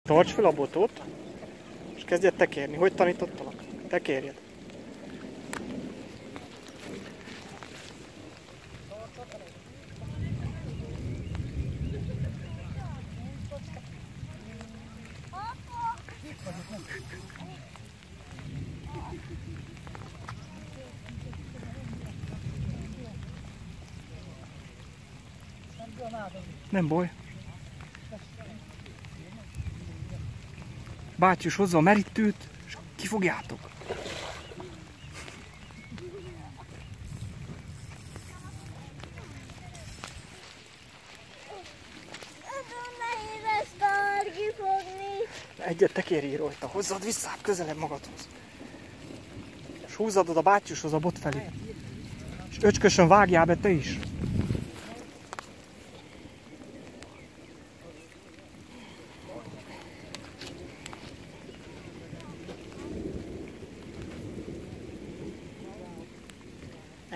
Tarts fel a botot, és kezdjed tekérni. Hogy tanítottalak? Tekérjed. Nem baj. Bátyus hozza a merítőt, és kifogjátok. Egyet tekérj rajta, hozzad vissza, közelebb magadhoz. És húzzad oda bátyushoz a bot felé. És öcskösön vágjál be te is.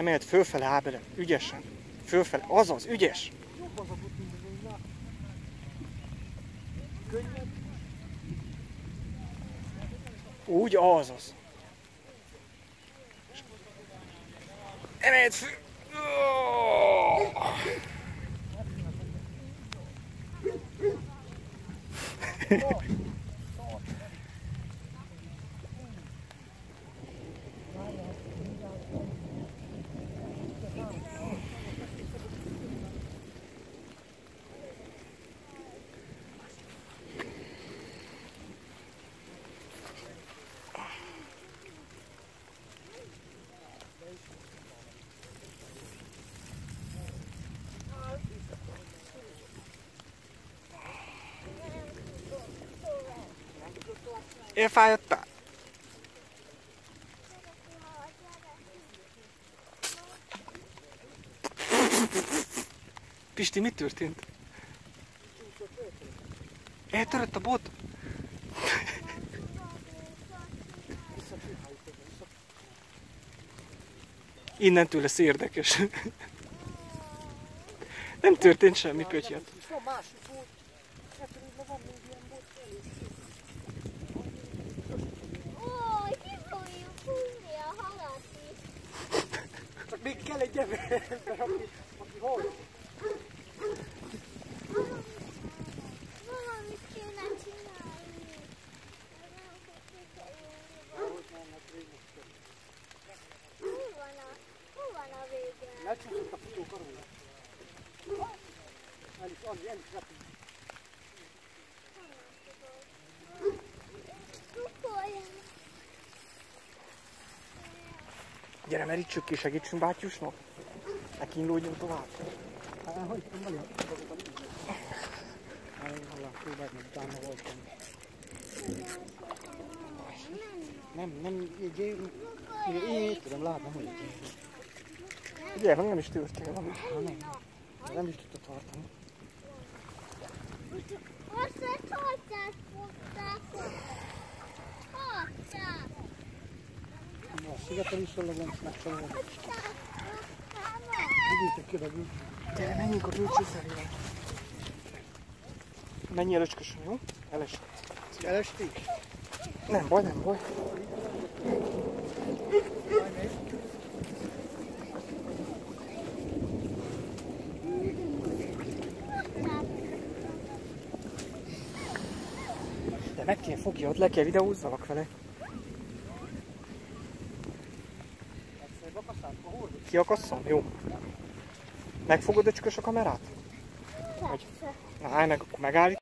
Emeld fölfele, Ábelem, ügyesen. Fölfele, azaz, ügyes. Úgy, azaz. Emeld föl. Elfáradtál? Pisti, mi történt? Eltörött a bot? Innentől lesz érdekes. Nem történt semmi, pötyet. Csak még kell egy ember, aki hol? Valamit kéne csinálni. Hol van a vége? Lecsúszott a futókaróla. El is repül. Gyere, merítsük ki, segítsünk bátyusnak. Ne kínlódjunk tovább. Hogy van? Utána voltam. Nem, én tudom, látom, hogy Gyere, nem is történt. nem is tudta tartani. Azt egy harcát fogták. Harcát. A szigeten is szólagom, megcsalom. Vigyétek ki, hogy Gyere, menjünk a bölcső felé. Menj el, öcskösön, jó? Elesik. elesték? Nem baj, nem baj. De meg kell fogja, ott le kell videózzalak vele. Kiakasszam? Jó. Megfogod, öcskös, a kamerát? Persze. Na, állj meg, akkor megállít.